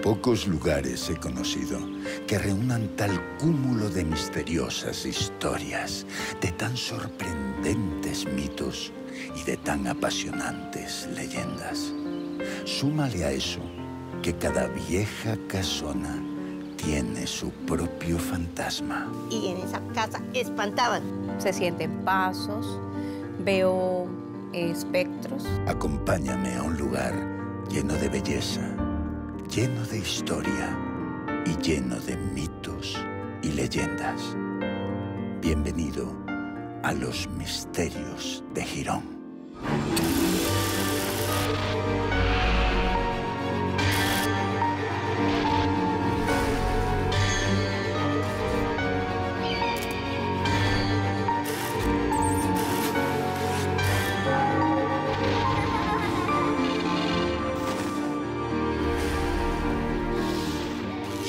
Pocos lugares he conocido que reúnan tal cúmulo de misteriosas historias, de tan sorprendentes mitos y de tan apasionantes leyendas. Súmale a eso que cada vieja casona tiene su propio fantasma. Y en esa casa espantaban. Se sienten pasos, veo espectros. Acompáñame a un lugar lleno de belleza, lleno de historia y lleno de mitos y leyendas. Bienvenido a los misterios de Girón.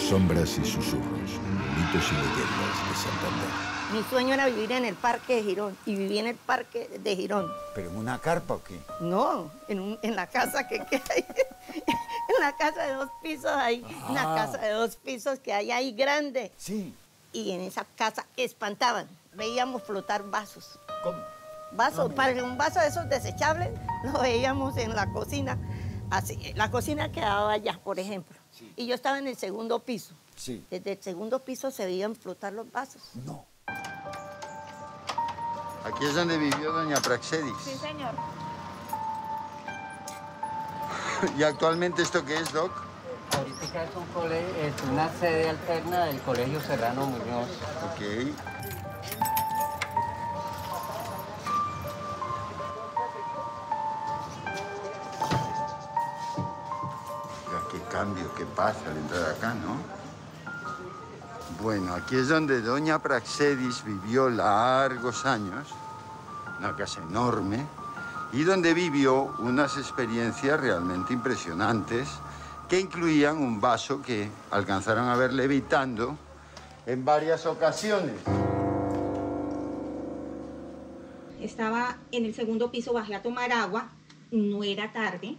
Sombras y susurros, mitos y leyendas de Santander. Mi sueño era vivir en el Parque de Girón, y viví en el Parque de Girón. ¿Pero en una carpa o qué? No, en la casa que hay, en la casa de 2 pisos hay, una casa de 2 pisos que hay ahí grande. Sí. Y en esa casa espantaban, veíamos flotar vasos. ¿Cómo? Vasos, para un vaso de esos desechables, lo veíamos en la cocina. Así, la cocina quedaba allá, por ejemplo. Sí. Y yo estaba en el 2.º piso. Sí. Desde el 2.º piso se veían flotar los vasos. No. Aquí es donde vivió doña Praxedis. Sí, señor. ¿Y actualmente esto qué es, Doc? Ahorita es una sede alterna del Colegio Serrano Muñoz. Ok. Mira qué cambio, qué pasa al entrar acá, ¿no? Bueno, aquí es donde doña Praxedis vivió largos años, una casa enorme, y donde vivió unas experiencias realmente impresionantes que incluían un vaso que alcanzaron a ver levitando en varias ocasiones. Estaba en el 2.º piso, bajé a tomar agua, no era tarde,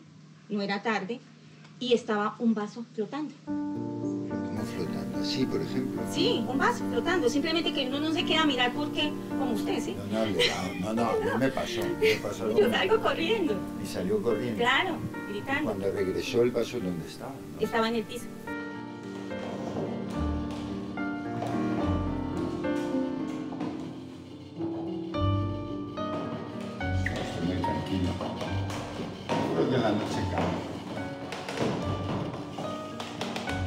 y estaba un vaso flotando. ¿Cómo flotando? Así, por ejemplo. Sí, un vaso flotando, simplemente que uno no se queda a mirar porque, como usted, ¿sí? No me pasó. Yo salgo corriendo. Y salió corriendo. Claro, gritando. Cuando regresó el vaso, ¿dónde estaba? ¿No? Estaba en el piso. Estoy muy tranquilo. Creo que en la noche cambia.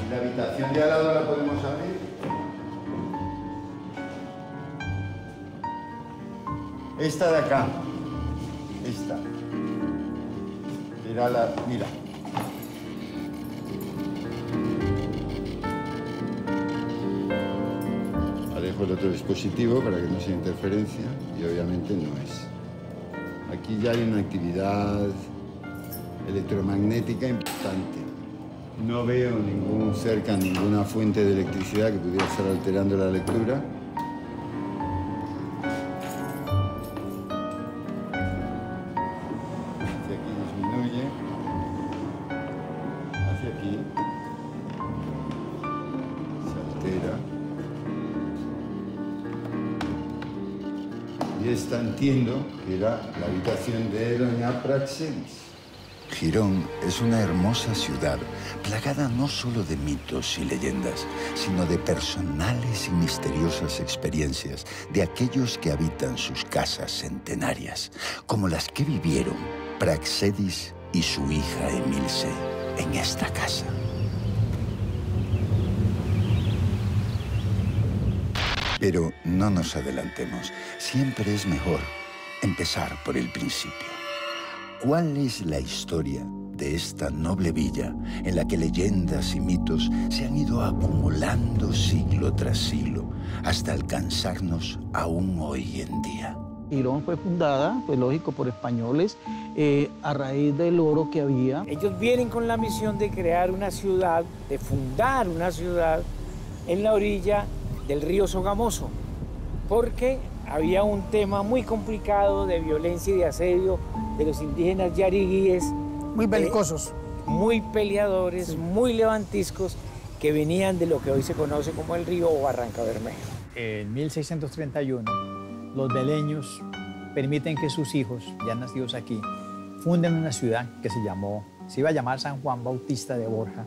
¿Y la habitación de al lado la podemos abrir? Esta de acá. Esta. Era la... Mira. Alejo el otro dispositivo para que no sea interferencia y obviamente no es. Aquí ya hay una actividad electromagnética importante. No veo ninguna fuente de electricidad que pudiera estar alterando la lectura. Hacia aquí disminuye. Hacia aquí. Se altera. Y esta entiendo que era la habitación de doña Praxedis. Girón es una hermosa ciudad, plagada no solo de mitos y leyendas, sino de personales y misteriosas experiencias de aquellos que habitan sus casas centenarias, como las que vivieron Praxedis y su hija Emilce en esta casa. Pero no nos adelantemos, siempre es mejor empezar por el principio. ¿Cuál es la historia de esta noble villa en la que leyendas y mitos se han ido acumulando siglo tras siglo hasta alcanzarnos aún hoy en día? Girón fue fundada, pues lógico, por españoles a raíz del oro que había. Ellos vienen con la misión de crear una ciudad, de fundar una ciudad en la orilla del río Sogamoso, porque había un tema muy complicado de violencia y de asedio de los indígenas yariguíes. Muy belicosos. muy peleadores, muy levantiscos, que venían de lo que hoy se conoce como el río o Barranca Bermeja. En 1631, los beleños permiten que sus hijos, ya nacidos aquí, funden una ciudad que se iba a llamar San Juan Bautista de Borja,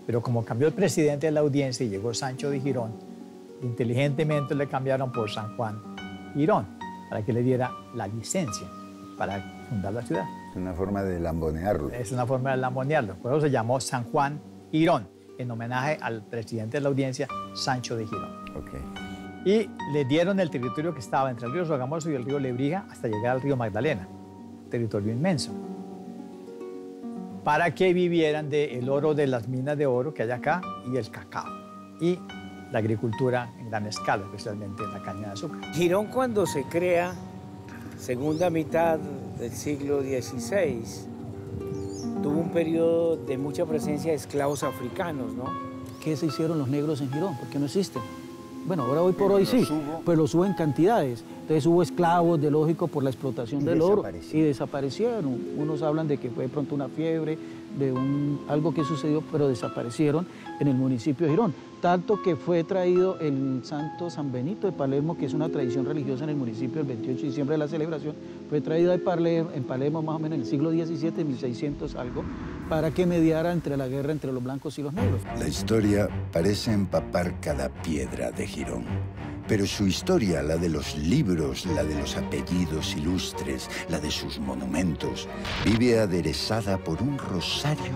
pero como cambió el presidente de la audiencia y llegó Sancho de Girón, inteligentemente le cambiaron por San Juan Girón, para que le diera la licencia para fundar la ciudad. Es una forma de lambonearlo. Es una forma de lambonearlo. Por eso se llamó San Juan Girón, en homenaje al presidente de la audiencia, Sancho de Girón. Okay. Y le dieron el territorio que estaba entre el río Sogamoso y el río Lebrija hasta llegar al río Magdalena, territorio inmenso, para que vivieran del oro de las minas de oro que hay acá y el cacao y la agricultura en gran escala, especialmente la caña de azúcar. Girón, cuando se crea, segunda mitad del siglo XVI, tuvo un periodo de mucha presencia de esclavos africanos, ¿no? ¿Qué se hicieron los negros en Girón? Porque no existen. Bueno, ahora hoy por hoy sí, pero los hubo en cantidades. Entonces hubo esclavos, de lógico, por la explotación del oro y desaparecieron. Unos hablan de que fue de pronto una fiebre, de algo que sucedió, pero desaparecieron en el municipio de Girón. Tanto que fue traído el santo San Benito de Palermo, que es una tradición religiosa en el municipio, el 28 de diciembre de la celebración, fue traído en Palermo más o menos en el siglo XVII, 1600 algo, para que mediara entre la guerra entre los blancos y los negros. La historia parece empapar cada piedra de Girón. Pero su historia, la de los libros, la de los apellidos ilustres, la de sus monumentos, vive aderezada por un rosario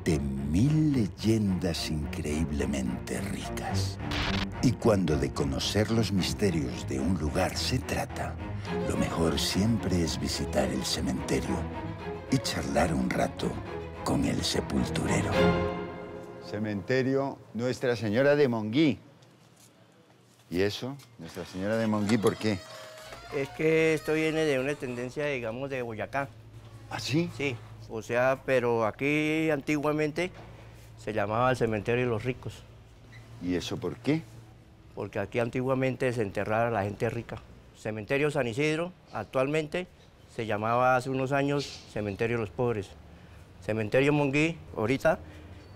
de 1000 leyendas increíblemente ricas. Y cuando de conocer los misterios de un lugar se trata, lo mejor siempre es visitar el cementerio y charlar un rato con el sepulturero. Cementerio Nuestra Señora de Monguí. ¿Y eso? Nuestra Señora de Monguí, ¿por qué? Es que esto viene de una tendencia, digamos, de Boyacá. ¿Ah, sí? Sí, o sea, pero aquí antiguamente se llamaba el cementerio de los ricos. ¿Y eso por qué? Porque aquí antiguamente se enterraba a la gente rica. Cementerio San Isidro, actualmente se llamaba hace unos años Cementerio de los Pobres. Cementerio Monguí, ahorita,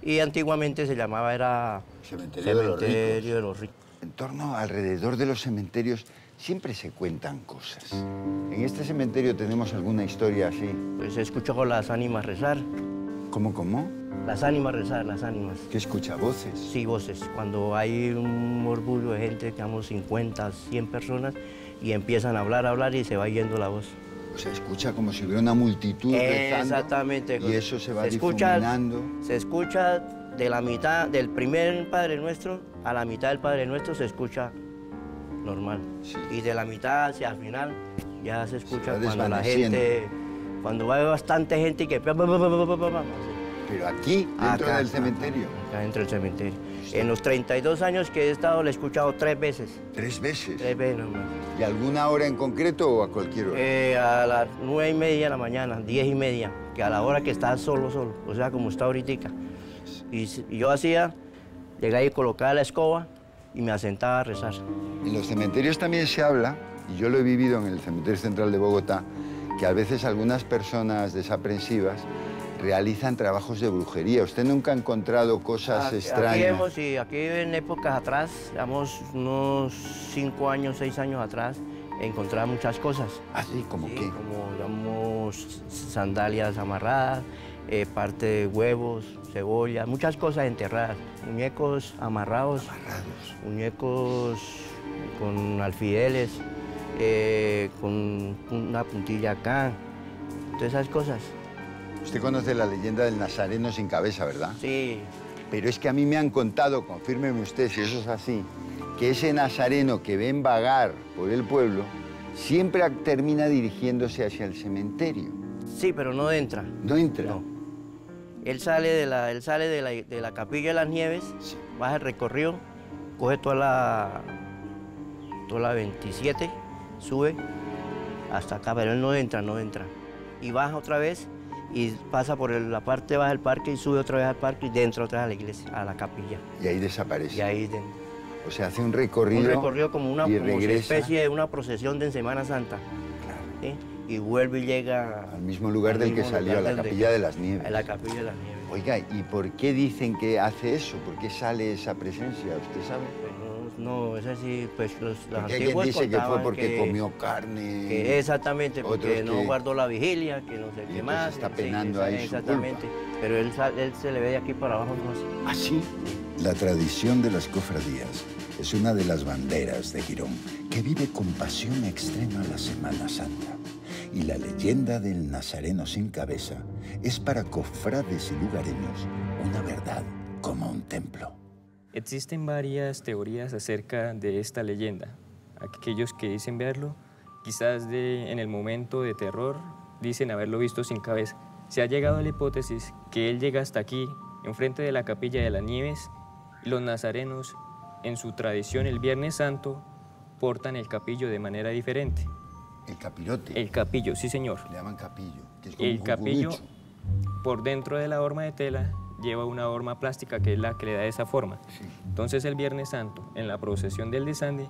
y antiguamente se llamaba Cementerio de los Ricos. En torno, alrededor de los cementerios, siempre se cuentan cosas. ¿En este cementerio tenemos alguna historia así? Pues he escuchado las ánimas rezar. ¿Cómo? Las ánimas rezar, las ánimas. ¿Qué escucha? ¿Voces? Sí, voces. Cuando hay un murmullo de gente, digamos 50, 100 personas, y empiezan a hablar y se va yendo la voz. O sea, escucha como si hubiera una multitud rezando. Exactamente. Y eso se va difuminando. Se escucha de la mitad del primer Padre Nuestro a la mitad del Padre Nuestro se escucha normal. Sí. Y de la mitad hacia el final ya se escucha cuando la gente, cuando va bastante gente y que... Pero aquí, dentro del cementerio. Acá dentro del cementerio. Sí. En los 32 años que he estado, lo he escuchado 3 veces. ¿3 veces? 3 veces nomás. ¿Y alguna hora en concreto o a cualquier hora? A las 9:30 de la mañana, 10:30, que a la hora que está solo, o sea, como está ahorita. Y yo hacía, llegaba y colocaba la escoba y me asentaba a rezar. En los cementerios también se habla, y yo lo he vivido en el Cementerio Central de Bogotá, que a veces algunas personas desaprensivas realizan trabajos de brujería. ¿Usted nunca ha encontrado cosas extrañas? Aquí en épocas atrás, digamos unos 5 años, 6 años atrás, encontraba muchas cosas. ¿Ah, sí? ¿Cómo qué? Como, digamos, sandalias amarradas, parte de huevos, cebolla, muchas cosas enterradas. Muñecos amarrados. Muñecos con alfileres, con una puntilla acá, todas esas cosas. Usted conoce la leyenda del Nazareno sin cabeza, ¿verdad? Sí. Pero es que a mí me han contado, confírmeme usted si eso es así, que ese Nazareno que ven vagar por el pueblo siempre termina dirigiéndose hacia el cementerio. Sí, pero no entra. ¿No entra? No. Él sale de la Capilla de las Nieves, sí, baja el recorrido, coge toda la 27, sube hasta acá, pero él no entra. Y baja otra vez y pasa por la parte baja del parque y sube otra vez al parque y dentro otra vez a la iglesia, a la capilla. Y ahí desaparece. Y ahí dentro. O sea, hace un recorrido. Un recorrido como una especie de una procesión de Semana Santa. Claro. ¿Sí? y vuelve y llega... Al mismo lugar del que salió, a la Capilla de las Nieves. A la Capilla de las Nieves. Oiga, ¿y por qué dicen que hace eso? ¿Por qué sale esa presencia? ¿Usted sabe? No, es así, pues los antiguos dice que fue porque comió carne. Que exactamente, porque no guardó la vigilia, que no sé qué más. Está penando ahí exactamente. su culpa. Pero él se le ve de aquí para abajo, no así. ¿Ah, sí? La tradición de las cofradías es una de las banderas de Girón, que vive con pasión extrema la Semana Santa. Y la leyenda del Nazareno sin cabeza es para cofrades y lugareños una verdad como un templo. Existen varias teorías acerca de esta leyenda. Aquellos que dicen verlo, quizás en el momento de terror, dicen haberlo visto sin cabeza. Se ha llegado a la hipótesis que él llega hasta aquí, enfrente de la Capilla de las Nieves, y los nazarenos, en su tradición el Viernes Santo, portan el capillo de manera diferente. ¿El capirote? El capillo, sí señor. Le llaman capillo, que es como el un capillo, cucurucho. por dentro de la horma de tela, lleva una horma plástica que es la que le da esa forma. Sí. Entonces el Viernes Santo, en la procesión del desande,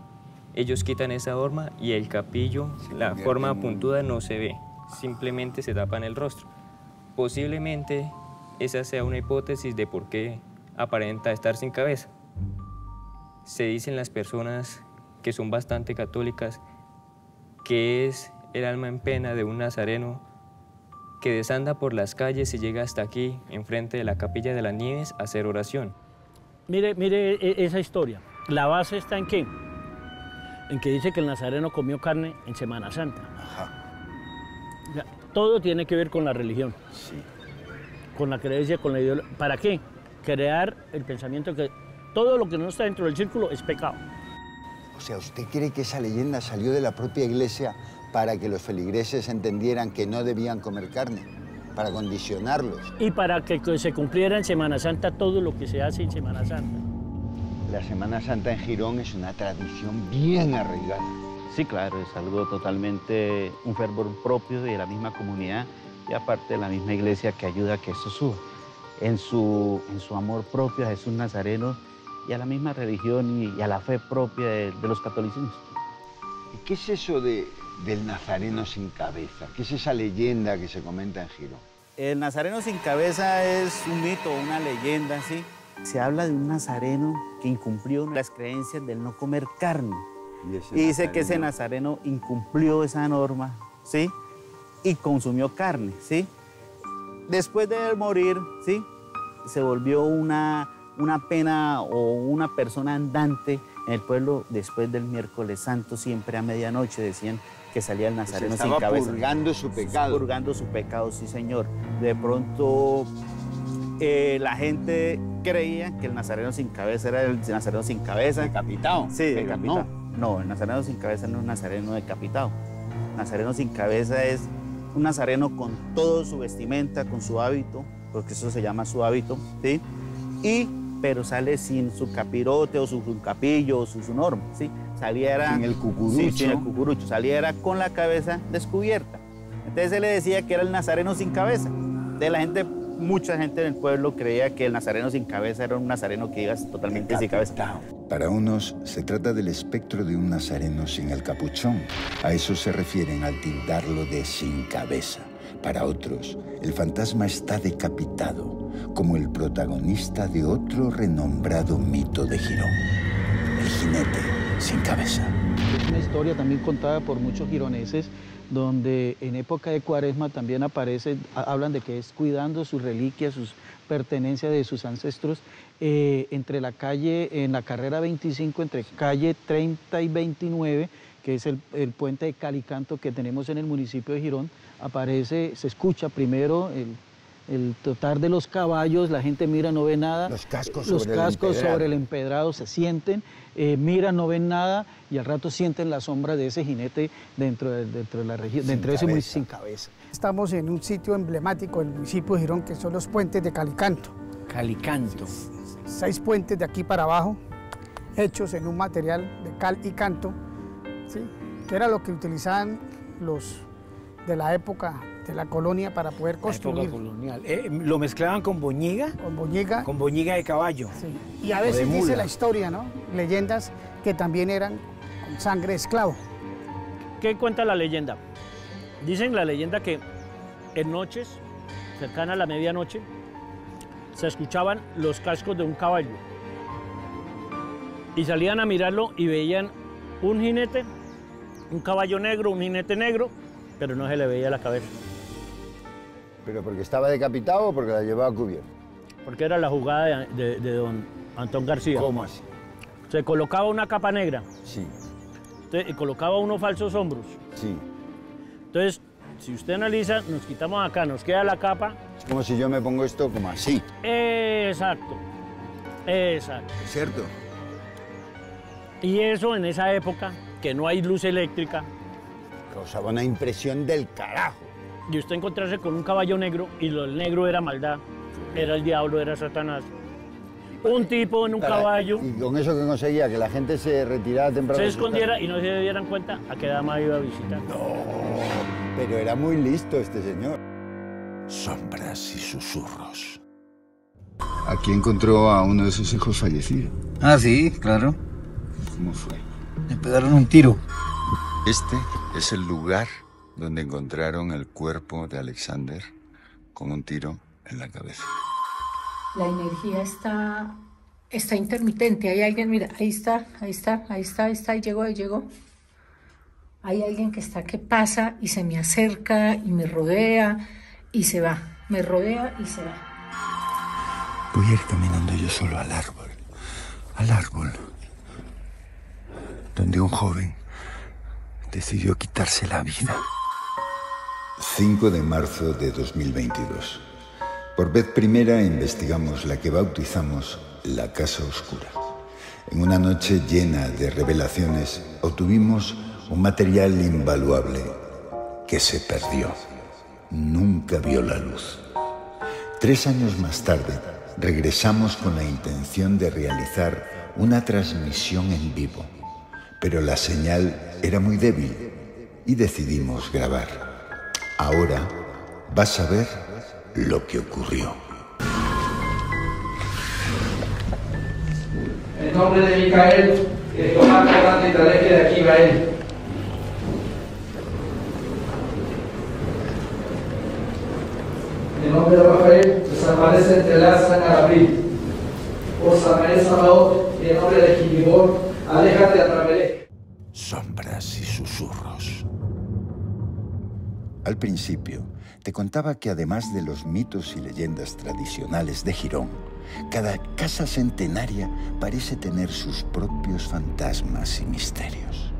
ellos quitan esa horma y el capillo, la forma puntuda no se ve, simplemente se tapan el rostro. Posiblemente esa sea una hipótesis de por qué aparenta estar sin cabeza. Se dicen las personas que son bastante católicas que es el alma en pena de un nazareno que desanda por las calles y llega hasta aquí, enfrente de la Capilla de las Nieves, a hacer oración. Mire esa historia. La base está en qué? En que dice que el nazareno comió carne en Semana Santa. Ajá. Todo tiene que ver con la religión. Sí. Con la creencia, con la ideología. ¿Para qué? Crear el pensamiento que todo lo que no está dentro del círculo es pecado. O sea, ¿usted cree que esa leyenda salió de la propia iglesia para que los feligreses entendieran que no debían comer carne? Para condicionarlos. Y para que se cumpliera en Semana Santa todo lo que se hace en Semana Santa. La Semana Santa en Girón es una tradición bien arraigada. Sí, claro, es algo totalmente, un fervor propio de la misma comunidad y aparte de la misma iglesia que ayuda a que eso suba. En su amor propio a Jesús Nazareno y a la misma religión y a la fe propia de los catolicismos. ¿Y qué es eso del Nazareno sin cabeza? ¿Qué es esa leyenda que se comenta en Girón? El Nazareno sin cabeza es un mito, una leyenda, ¿sí? Se habla de un nazareno que incumplió las creencias del no comer carne. Y dice que ese nazareno incumplió esa norma, ¿sí? Y consumió carne, ¿sí? Después de él morir, ¿sí? Se volvió una pena o una persona andante en el pueblo después del miércoles santo, siempre a medianoche decían que salía el nazareno sin cabeza. Estaba purgando su pecado. Purgando su pecado, sí señor. De pronto la gente creía que el nazareno sin cabeza era el nazareno sin cabeza. ¿Decapitado? Sí, decapitado. No, el nazareno sin cabeza no es un nazareno decapitado. El nazareno sin cabeza es un nazareno con todo su vestimenta, con su hábito, porque eso se llama su hábito, ¿sí? Pero sale sin su capirote o su capillo o su norma, ¿sí? Salía sin el cucurucho. Sí, sin el cucurucho. Salía con la cabeza descubierta. Entonces se le decía que era el nazareno sin cabeza. De la gente, mucha gente en el pueblo creía que el nazareno sin cabeza era un nazareno que iba totalmente sin cabeza. Para unos, se trata del espectro de un nazareno sin el capuchón. A eso se refieren al tildarlo de sin cabeza. Para otros, el fantasma está decapitado, como el protagonista de otro renombrado mito de Girón, el jinete sin cabeza. Es una historia también contada por muchos gironeses, donde en época de Cuaresma también aparece, hablan de que es cuidando sus reliquias, sus pertenencias de sus ancestros, entre la calle, en la carrera 25, entre calle 30 y 29, que es el puente de Calicanto que tenemos en el municipio de Girón, aparece, se escucha primero el trotar de los caballos, la gente mira, no ve nada. Los cascos sobre el empedrado se sienten, miran, no ven nada y al rato sienten la sombra de ese jinete dentro de la región, dentro de ese municipio sin cabeza. Estamos en un sitio emblemático del municipio de Girón, que son los puentes de Calicanto. Calicanto. 6 puentes de aquí para abajo, hechos en un material de cal y canto, ¿sí? Que era lo que utilizaban los de la época de la colonia para poder construir. La época colonial. ¿Lo mezclaban con boñiga? Con boñiga. Con boñiga de caballo. Sí. Y a veces dice la historia, ¿no? Leyendas que también eran con sangre de esclavo. ¿Qué cuenta la leyenda? Dicen la leyenda que en noches, cercana a la medianoche, se escuchaban los cascos de un caballo. Y salían a mirarlo y veían un jinete, un caballo negro, un jinete negro, pero no se le veía la cabeza. ¿Pero porque estaba decapitado o porque la llevaba cubierta? Porque era la jugada de don Antón García. ¿Cómo así? Se colocaba una capa negra. Sí. Entonces, y colocaba unos falsos hombros. Sí. Entonces, si usted analiza, nos quitamos acá, nos queda la capa. Es como si yo me pongo esto como así. Exacto. Exacto. ¿Es cierto? Y eso en esa época, que no hay luz eléctrica. Causaba una impresión del carajo. Y usted encontrarse con un caballo negro, y el negro era maldad, era el diablo, era Satanás. Un tipo en un caballo. Y con eso que conseguía, que la gente se retirara temprano. Se escondiera y no se dieran cuenta a qué dama iba a visitar. No, pero era muy listo este señor. Sombras y susurros. Aquí encontró a uno de sus hijos fallecido. Ah, sí, claro. ¿Cómo fue? Le pegaron un tiro. Este es el lugar donde encontraron el cuerpo de Alexander con un tiro en la cabeza. La energía está intermitente. Hay alguien, mira, ahí está, llegó. Hay alguien que pasa y se me acerca y me rodea y se va. Me rodea y se va. Voy a ir caminando yo solo al árbol. Al árbol. Donde un joven decidió quitarse la vida. 5 de marzo de 2022. Por vez primera investigamos la que bautizamos la Casa Oscura. En una noche llena de revelaciones obtuvimos un material invaluable que se perdió. Nunca vio la luz. 3 años más tarde regresamos con la intención de realizar una transmisión en vivo, pero la señal era muy débil y decidimos grabar. Ahora vas a ver lo que ocurrió. En nombre de Micael, que Tomás Fernández y Tadeke de aquí va él. En nombre de Rafael, desaparece entre Lázaro en abril. Por Samael Sabaoth, y en nombre de Jimibor, aléjate a Tramelec. Sombras y susurros. Al principio, te contaba que además de los mitos y leyendas tradicionales de Girón, cada casa centenaria parece tener sus propios fantasmas y misterios.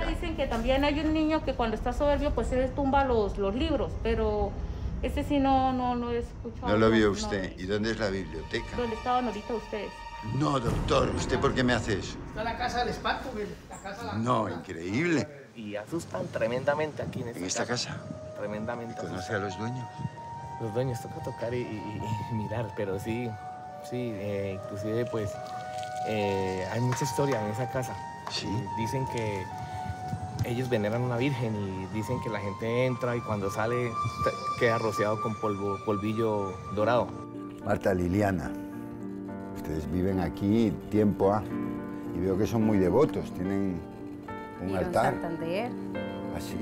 Dicen que también hay un niño que cuando está soberbio pues él tumba los libros, pero ese sí no he escuchado. No lo vio usted. ¿Y dónde es la biblioteca? ¿Dónde estaban ahorita ustedes? No, doctor, ¿usted por qué me hace eso? Está la casa del espanto, la casa de la... No, increíble. Y asustan tremendamente aquí en esta casa. Tremendamente. ¿Conoce a los dueños? Los dueños toca tocar y mirar, pero sí, inclusive pues hay mucha historia en esa casa. Sí. Dicen que ellos veneran una virgen y dicen que la gente entra y cuando sale queda rociado con polvillo dorado. Marta, Liliana, ustedes viven aquí tiempo y veo que son muy devotos, tienen un altar. Santander. ¿Así?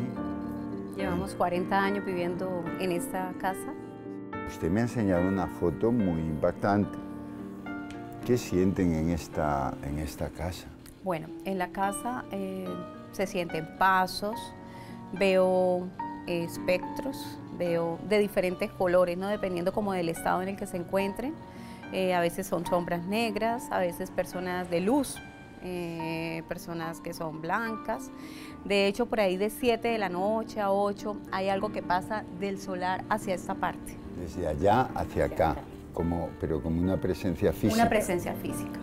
Llevamos 40 años viviendo en esta casa. Usted me ha enseñado una foto muy impactante. ¿Qué sienten en esta casa? Bueno, en la casa se sienten pasos, veo espectros, veo de diferentes colores, ¿no? Dependiendo como del estado en el que se encuentren. A veces son sombras negras, a veces personas de luz, personas que son blancas. De hecho, por ahí de 7 de la noche a 8 hay algo que pasa del solar hacia esta parte. Desde allá hacia acá, pero como una presencia física. Una presencia física.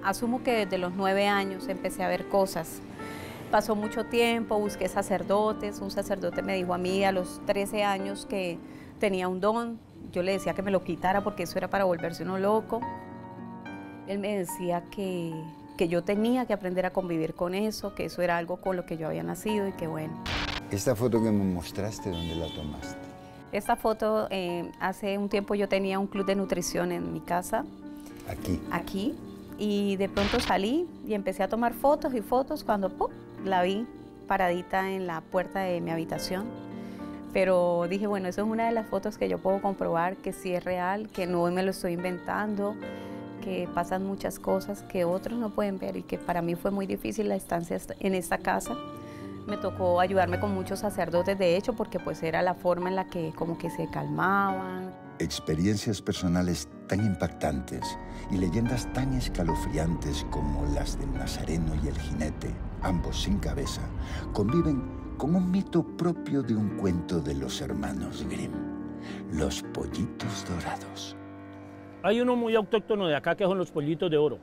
Asumo que desde los 9 años empecé a ver cosas. Pasó mucho tiempo, busqué sacerdotes. Un sacerdote me dijo a mí a los 13 años que tenía un don. Yo le decía que me lo quitara porque eso era para volverse uno loco. Él me decía que yo tenía que aprender a convivir con eso, que eso era algo con lo que yo había nacido y que bueno. Esta foto que me mostraste, ¿dónde la tomaste? Esta foto, hace un tiempo yo tenía un club de nutrición en mi casa. ¿Aquí? Aquí. Y de pronto salí y empecé a tomar fotos y fotos cuando ¡pum!, la vi paradita en la puerta de mi habitación. Pero dije, bueno, eso es una de las fotos que yo puedo comprobar que sí es real, que no me lo estoy inventando, que pasan muchas cosas que otros no pueden ver y que para mí fue muy difícil la estancia en esta casa. Me tocó ayudarme con muchos sacerdotes, de hecho, porque pues era la forma en la que como que se calmaban. Experiencias personales tan impactantes y leyendas tan escalofriantes como las del Nazareno y el jinete, ambos sin cabeza, conviven con un mito propio de un cuento de los hermanos Grimm, los pollitos dorados. Hay uno muy autóctono de acá que son los pollitos de oro.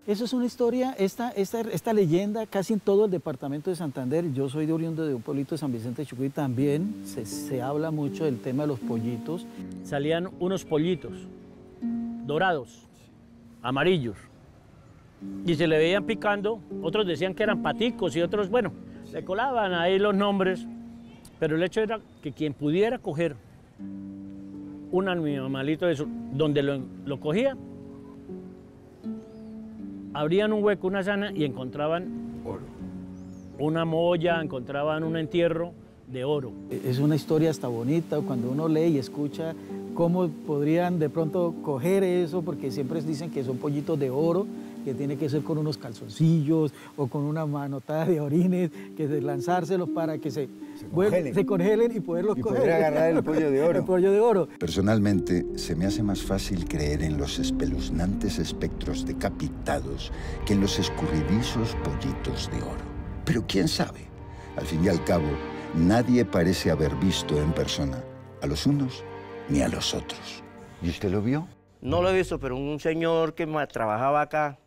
Eso es una historia, esta leyenda casi en todo el departamento de Santander. Yo soy de oriundo de un pueblito de San Vicente de Chucuy, también se habla mucho del tema de los pollitos. Salían unos pollitos dorados, amarillos, y se le veían picando. Otros decían que eran paticos y otros, bueno, le colaban ahí los nombres, pero el hecho era que quien pudiera coger un animalito de eso, donde lo cogía, abrían un hueco, una zana, y encontraban oro. Una molla, encontraban un entierro de oro. Es una historia hasta bonita cuando uno lee y escucha cómo podrían de pronto coger eso, porque siempre dicen que son pollitos de oro, que tiene que ser con unos calzoncillos o con una manotada de orines, que de lanzárselos para que se congelen y poderlos coger. Poder agarrar el pollo de oro. El pollo de oro. Personalmente, se me hace más fácil creer en los espeluznantes espectros decapitados que en los escurridizos pollitos de oro. Pero quién sabe, al fin y al cabo, nadie parece haber visto en persona a los unos ni a los otros. ¿Y usted lo vio? No lo he visto, pero un señor que trabajaba acá,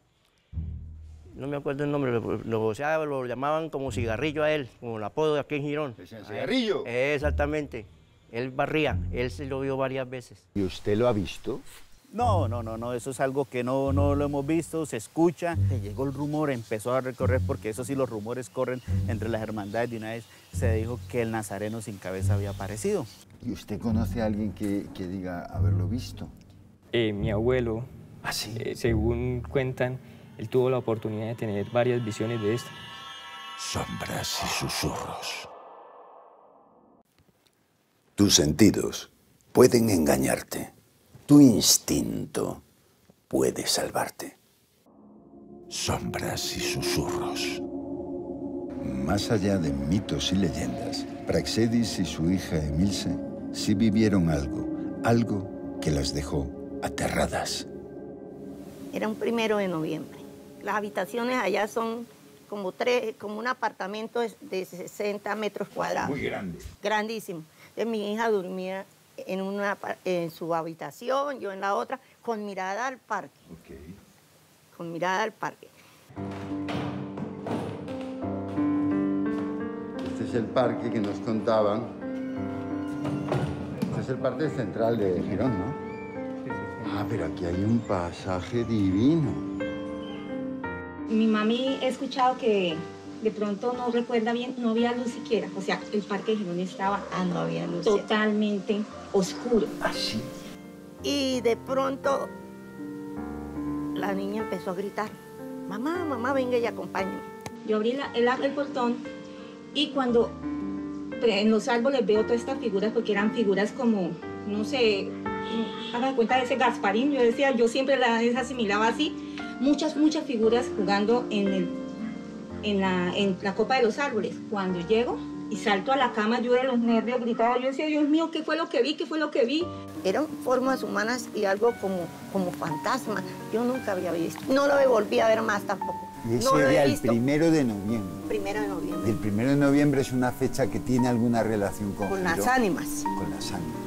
no me acuerdo el nombre, lo llamaban como cigarrillo a él, como el apodo de aquí en Girón. ¿Cigarrillo? Exactamente. Él barría, él se lo vio varias veces. ¿Y usted lo ha visto? No, eso es algo que no lo hemos visto, se escucha. Le llegó el rumor, empezó a recorrer, porque eso sí, los rumores corren entre las hermandades. De una vez se dijo que el Nazareno sin cabeza había aparecido. ¿Y usted conoce a alguien que diga haberlo visto? Mi abuelo, ¿Ah, sí? Según cuentan, él tuvo la oportunidad de tener varias visiones de esto. Sombras y susurros. Tus sentidos pueden engañarte. Tu instinto puede salvarte. Sombras y susurros. Más allá de mitos y leyendas, Praxedis y su hija Emilce sí vivieron algo que las dejó aterradas. Era un 1 de noviembre. Las habitaciones allá son como un apartamento de 60 metros cuadrados. Muy grande. Grandísimo. Entonces, mi hija dormía en su habitación, yo en la otra, con mirada al parque. Okay. Con mirada al parque. Este es el parque que nos contaban. Este es el parque central de Girón, ¿no? Ah, pero aquí hay un pasaje divino. Mi mami he escuchado que de pronto no recuerda bien, no había luz siquiera. O sea, el parque de Girón estaba no había luz, totalmente oscuro. ¿Ah, sí? Y de pronto la niña empezó a gritar, mamá, mamá, venga y acompáñame. Yo abrí el portón y cuando en los árboles veo todas estas figuras, porque eran figuras como, no sé, haga cuenta de ese Gasparín, yo siempre las asimilaba así, muchas figuras jugando en la copa de los árboles. Cuando llego y salto a la cama, yo de los nervios gritaba, yo decía, Dios mío, ¿qué fue lo que vi? ¿Qué fue lo que vi? Eran formas humanas y algo como fantasma. Yo nunca había visto. No lo volví a ver más tampoco. Y ese era el 1 de noviembre. 1 de noviembre. El 1 de noviembre es una fecha que tiene alguna relación con Girón. Las ánimas. Con las ánimas.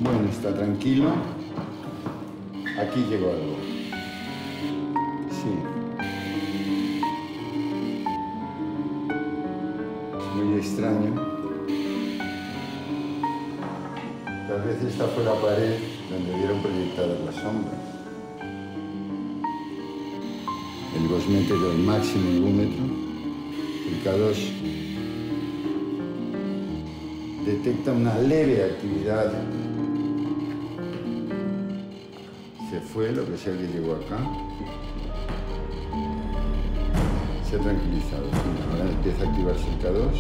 Bueno, está tranquilo. Aquí llegó algo. Sí. Muy extraño. Tal vez esta fue la pared donde vieron proyectadas las sombras. El gosmétrico, el máximo igúmetro, el K2, detecta una leve actividad. Se fue lo que sea que llegó acá. ha tranquilizado. Ahora empieza a activarse el K2.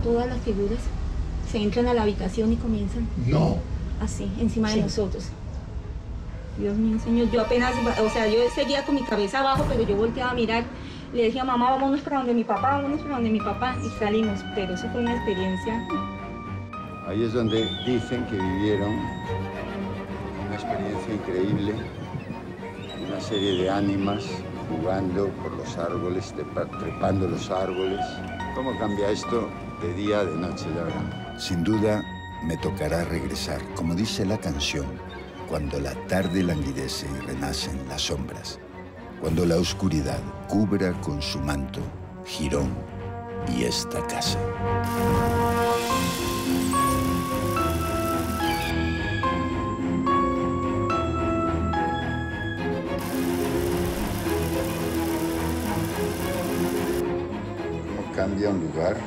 Todas las figuras se entran a la habitación y comienzan. No. Así, encima de nosotros. Dios mío, Señor, yo apenas, o sea, yo seguía con mi cabeza abajo, pero yo volteaba a mirar, le decía, mamá, vámonos para donde mi papá, y salimos, pero eso fue una experiencia. Ahí es donde dicen que vivieron una experiencia increíble, una serie de ánimas jugando por los árboles, trepando los árboles. ¿Cómo cambia esto de día a de noche, ya verán? Sin duda, me tocará regresar, como dice la canción, cuando la tarde languidece y renacen las sombras, cuando la oscuridad cubra con su manto Girón y esta casa. ¿Cómo cambia un lugar